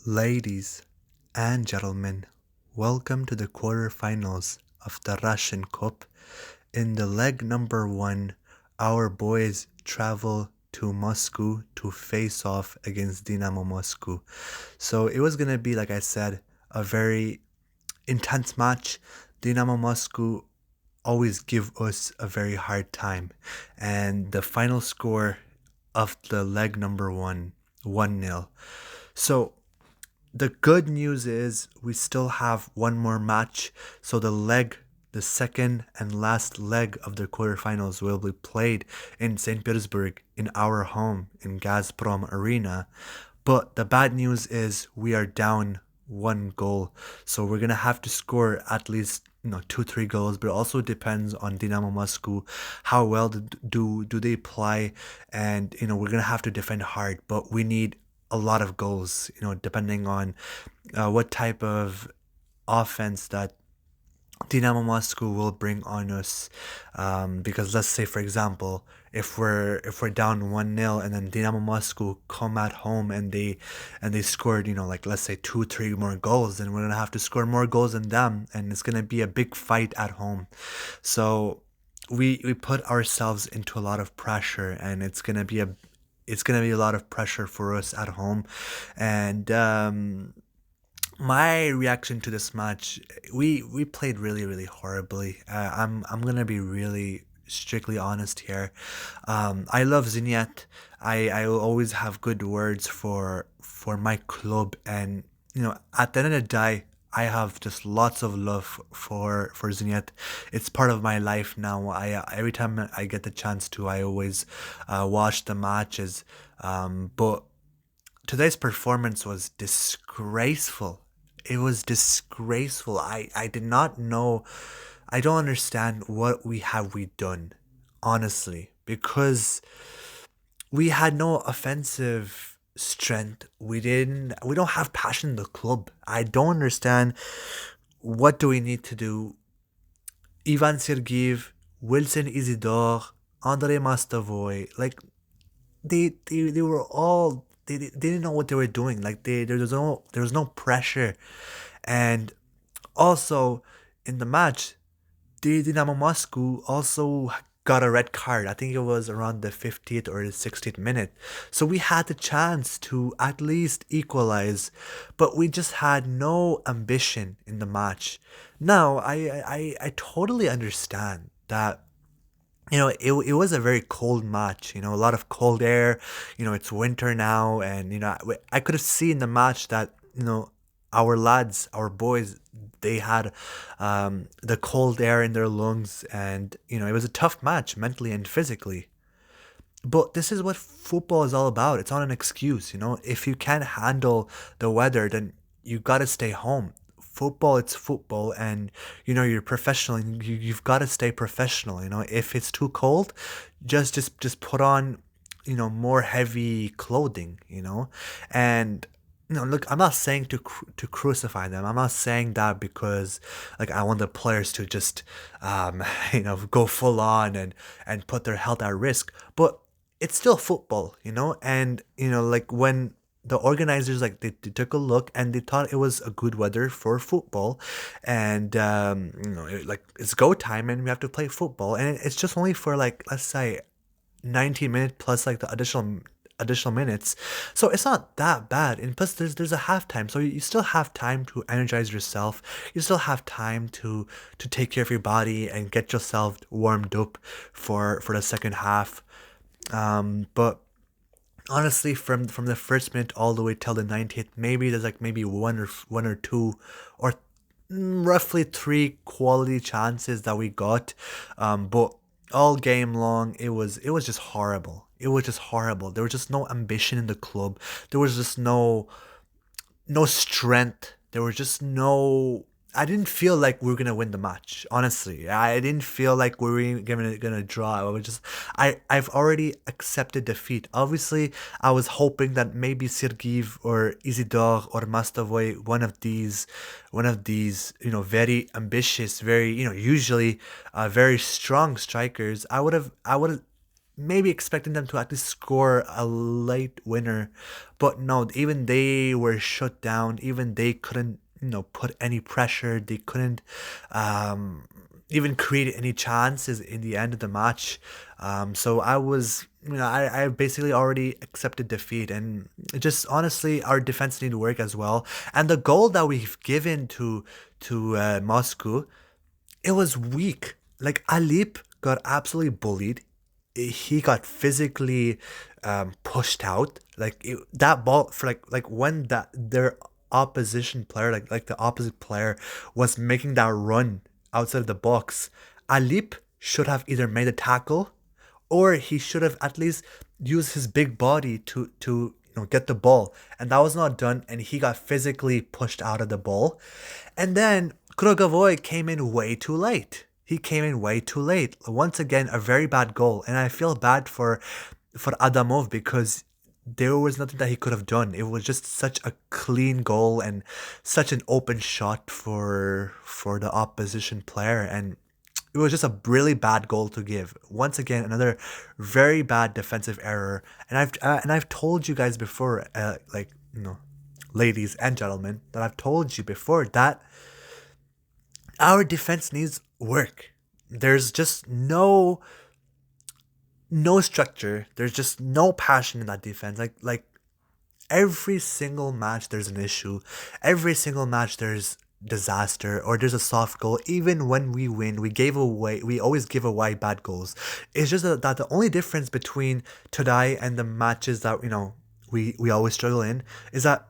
Ladies and gentlemen, welcome to the quarterfinals of the Russian Cup. In the leg number one, our boys travel to Moscow to face off against Dynamo Moscow. So it was going to be, like I said, a very intense match. Dynamo Moscow always give us a very hard time. And the final score of the leg number one, 1-0. So the good news is we still have one more match. So the second and last leg of the quarterfinals will be played in St. Petersburg in our home in Gazprom Arena. But the bad news is we are down one goal. So we're gonna have to score at least 2-3 goals, but it also depends on Dynamo Moscow, how well do they play, and we're gonna have to defend hard, but we need a lot of goals, depending on what type of offense that Dynamo Moscow will bring on us. Because let's say, for example, if we're down 1-0 and then Dynamo Moscow come at home and they scored, like let's say 2-3 more goals, then we're gonna have to score more goals than them, and it's gonna be a big fight at home. So we put ourselves into a lot of pressure, and it's gonna be a lot of pressure for us at home. And my reaction to this match, we played really really horribly. I'm gonna be really strictly honest here. I love Zenit. I will always have good words for my club, and at the end of the day, I have just lots of love for Zenit. It's part of my life now. I every time I get the chance to, I always watch the matches. But today's performance was disgraceful. It was disgraceful. I did not know. I don't understand what we done, honestly, because we had no offensive strength. We don't have passion in the club. I don't understand what do we need to do. Ivan Sergeyev, Wilson Isidore, Andrei Mastavoy, like they were all they didn't know what they were doing. Like there was no pressure. And also in the match, the Dynamo Moscow also got a red card. I think it was around the 50th or the 60th minute. So we had the chance to at least equalize, but we just had no ambition in the match. Now, I totally understand that it was a very cold match, a lot of cold air. It's winter now, and I could have seen the match that our lads, our boys, they had the cold air in their lungs, and it was a tough match mentally and physically. But this is what football is all about. It's not an excuse. If you can't handle the weather, then you gotta stay home. Football, it's football, and you're professional, and you've got to stay professional. If it's too cold, just put on more heavy clothing. And look, I'm not saying to crucify them. I'm not saying that because like I want the players to just go full on and put their health at risk. But it's still football. And like when the organizers, like they took a look and they thought it was a good weather for football, and like it's go time and we have to play football, and it's just only for like, let's say, 90 minutes plus like the additional minutes. So it's not that bad. And plus there's a halftime. So you still have time to energize yourself. You still have time to take care of your body and get yourself warmed up for the second half. But honestly, from the first minute all the way till the 90th, maybe there's like maybe one or two or roughly three quality chances that we got. But all game long, it was just horrible. It was just horrible. There was just no ambition in the club. There was just no strength. There was just no. I didn't feel like we were gonna win the match. Honestly, I didn't feel like we were gonna draw. I was just, I've already accepted defeat. Obviously, I was hoping that maybe Sergeyev or Isidore or Mastavoy, one of these, very ambitious, very usually very strong strikers. I would have maybe expecting them to actually score a late winner, but no, even they were shut down. Even they couldn't, put any pressure. They couldn't um, even create any chances in the end of the match. So I was, I basically already accepted defeat, and it just honestly, our defense need to work as well. And the goal that we've given to Moscow, it was weak. Like Alip got absolutely bullied. He got physically pushed out. Like that ball for like when that their opposition player, like the opposite player, was making that run outside of the box. Alip should have either made a tackle, or he should have at least used his big body to get the ball, and that was not done, and he got physically pushed out of the ball. And then Krogavoy came in way too late. He came in way too late. Once again, a very bad goal, and I feel bad for Adamov because there was nothing that he could have done. It was just such a clean goal and such an open shot for the opposition player, and it was just a really bad goal to give. Once again, another very bad defensive error. And I've told you guys before, ladies and gentlemen, that I've told you before that our defense needs work. There's just no structure. There's just no passion in that defense. Like every single match there's an issue. Every single match there's disaster or there's a soft goal. Even when we win, we always give away bad goals. It's just that the only difference between today and the matches that we always struggle in is that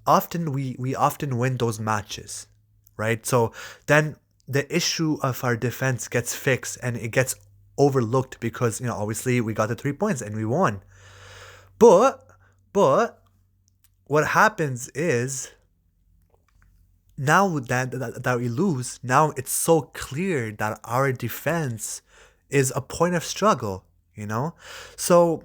often we often win those matches, right? So then the issue of our defense gets fixed and it gets overlooked because obviously we got the 3 points and we won. But what happens is now that we lose, now it's so clear that our defense is a point of struggle. So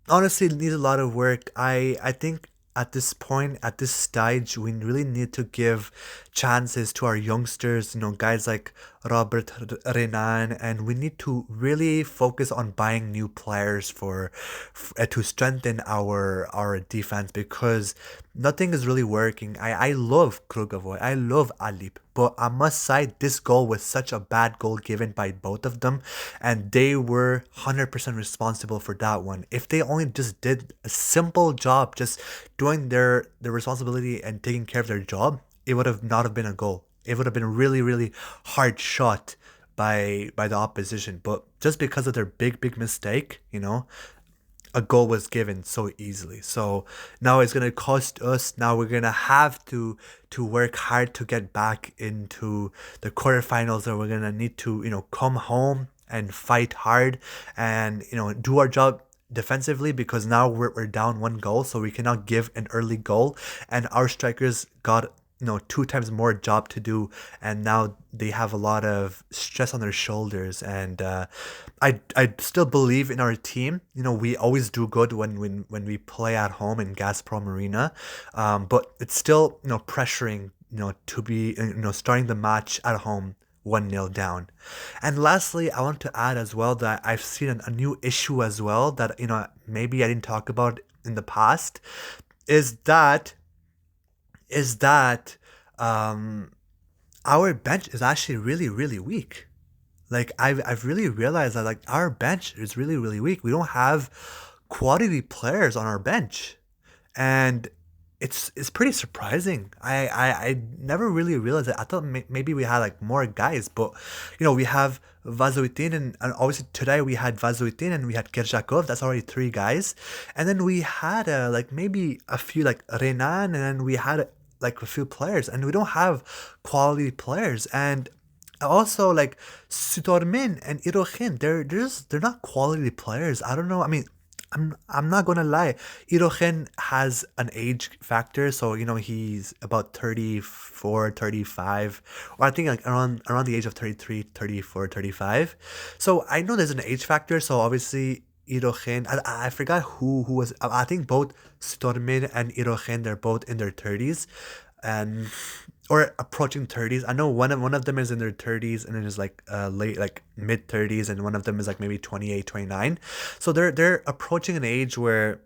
honestly, it needs a lot of work. I think at this point, at this stage, we really need to give chances to our youngsters, guys like Robert Renan, and we need to really focus on buying new players to strengthen our defense because nothing is really working. I love Krugavoy, I love Alip, but I must say this goal was such a bad goal given by both of them, and they were 100% responsible for that one. If they only just did a simple job, just doing their responsibility and taking care of their job, it would have not have been a goal. It would have been a really, really hard shot by the opposition. But just because of their big mistake, a goal was given so easily. So now it's gonna cost us. Now we're gonna have to work hard to get back into the quarterfinals, and we're gonna need to come home and fight hard and do our job defensively because now we're down 1 goal, so we cannot give an early goal, and our strikers got 2 times more job to do, and now they have a lot of stress on their shoulders. And I still believe in our team. We always do good when we play at home in Gazprom Arena, but it's still pressuring to be starting the match at home 1-0 down. And lastly, I want to add as well that I've seen a new issue as well that maybe I didn't talk about in the past, is that our bench is actually really, really weak. Like I've really realized that like our bench is really, really weak. We don't have quality players on our bench, and it's pretty surprising. I never really realized it. I thought maybe we had like more guys, but we have Vazuitin, and obviously today we had Vazuitin and we had Kershakov. That's already 3 guys, and then we had like maybe a few like Renan, and then we had like a few players, and we don't have quality players. And also like Sutormin and Irochin, they're not quality players. I don't know. I mean, I'm not gonna lie. Irochin has an age factor, so he's about 34, 35, or I think like around the age of 33, 34, 35. So I know there's an age factor. So obviously Irochin, I forgot who was. I think both Stormin and Irochin, they're both in their 30s. and or approaching 30s. I know one of them is in their 30s, and then is like late, like mid 30s, and one of them is like maybe 28, 29. So they're approaching an age where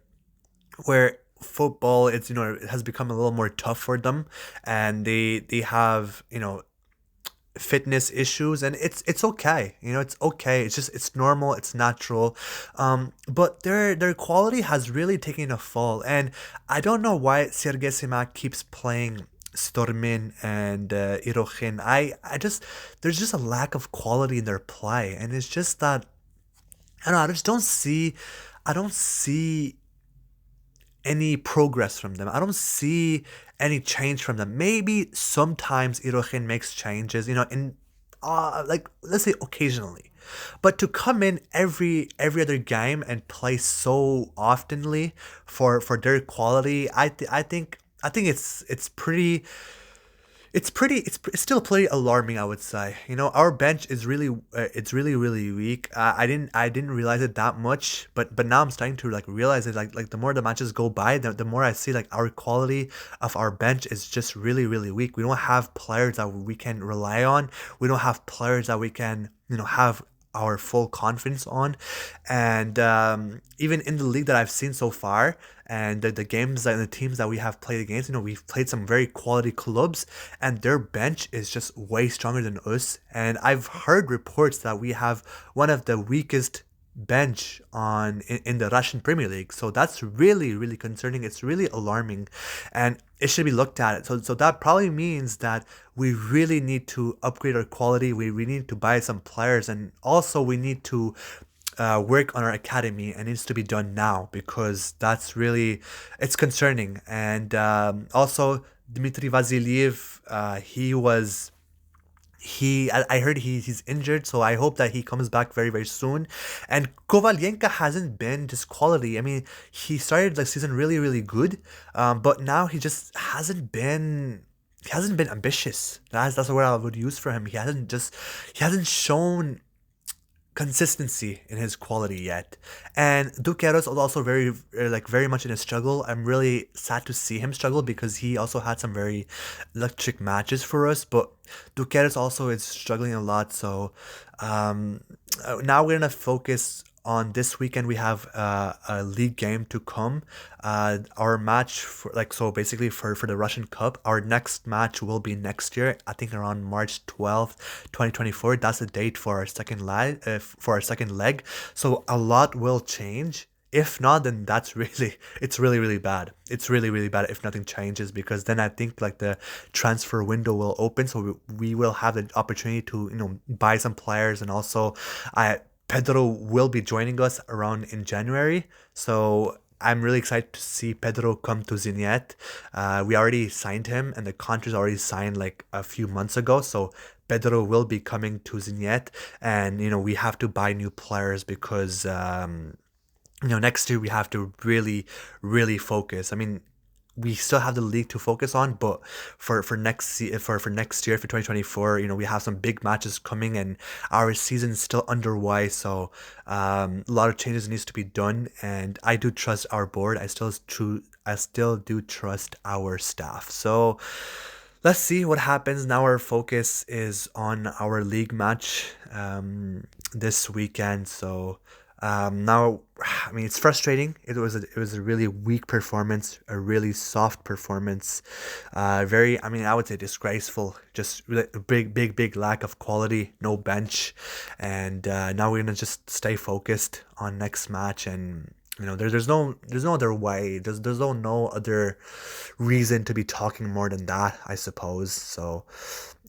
football, it's, it has become a little more tough for them, and they have, fitness issues, and it's okay, it's okay, it's just, it's normal, it's natural. But their quality has really taken a fall, and I don't know why Sergei Simak keeps playing Stormin and Irochin. I just, there's just a lack of quality in their play, and it's just that, I don't know, I don't see any progress from them. I don't see any change from them. Maybe sometimes Irohin makes changes, in like, let's say occasionally. But to come in every other game and play so oftenly for their quality, I think it's pretty, it's still pretty alarming, I would say. Our bench is really, it's really really weak. I didn't realize it that much, but now I'm starting to like realize it. Like the more the matches go by, the more I see like our quality of our bench is just really really weak. We don't have players that we can rely on. We don't have players that we can, have our full confidence on. And even in the league that I've seen so far, and the games and the teams that we have played against, we've played some very quality clubs, and their bench is just way stronger than us. And I've heard reports that we have one of the weakest bench in the Russian Premier League. So that's really really concerning. It's really alarming, and it should be looked at. So that probably means that we really need to upgrade our quality. We need to buy some players, and also we need to work on our academy, and it needs to be done now, because that's really, it's concerning. And also Dmitry Vasiliev, I heard he's injured, so I hope that he comes back very very soon. And Kovalyenka hasn't been just quality. I mean, he started the season really really good, but now he hasn't been ambitious. That's what I would use for him. He hasn't shown consistency in his quality yet. And Duqueiros is also very, like very much in a struggle. I'm really sad to see him struggle, because he also had some very electric matches for us, but Duqueiros also is struggling a lot. So now we're gonna focus on this weekend. We have a league game to come. Our match for, like, so basically for the Russian Cup, our next match will be next year. I think around March 12th, 2024. That's the date for our second leg. So a lot will change. If not, then that's really, it's really really bad. It's really really bad if nothing changes, because then I think like the transfer window will open, so we will have the opportunity to, buy some players. And also, I Pedro will be joining us around in January. So I'm really excited to see Pedro come to Zenit. We already signed him, and the contract is already signed like a few months ago. So Pedro will be coming to Zenit, and we have to buy new players, because next year we have to really really focus. I mean, we still have the league to focus on, but for next year, for 2024, we have some big matches coming, and our season is still underway. So a lot of changes needs to be done, and I do trust our board. I still do trust our staff. So let's see what happens. Now our focus is on our league match this weekend. So now, I mean, it's frustrating. It was a really weak performance, a really soft performance. Very, I mean, I would say disgraceful. Just really big lack of quality. No bench, and now we're gonna just stay focused on next match. And there's no other way. There's no other reason to be talking more than that, I suppose. So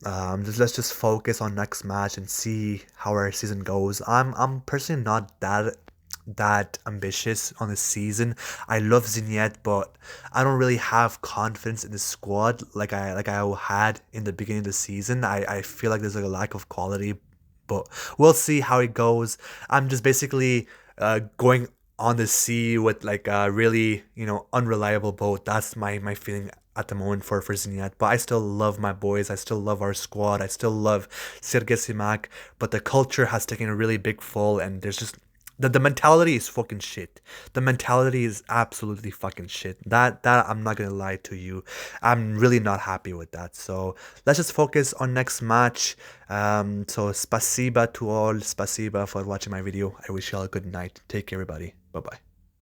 let's just focus on next match and see how our season goes. I'm personally not that ambitious on the season. I love Zenit, but I don't really have confidence in the squad like I had in the beginning of the season. I feel like there's like a lack of quality, but we'll see how it goes. I'm just basically going on the sea with like a really, unreliable boat. That's my feeling at the moment for Zenit. But I still love my boys. I still love our squad. I still love Sergei Simak. But the culture has taken a really big fall, and there's just The mentality is fucking shit. The mentality is absolutely fucking shit. That I'm not gonna lie to you. I'm really not happy with that. So let's just focus on next match. So spasiba to all. Spasiba for watching my video. I wish you all a good night. Take care, everybody. Bye bye.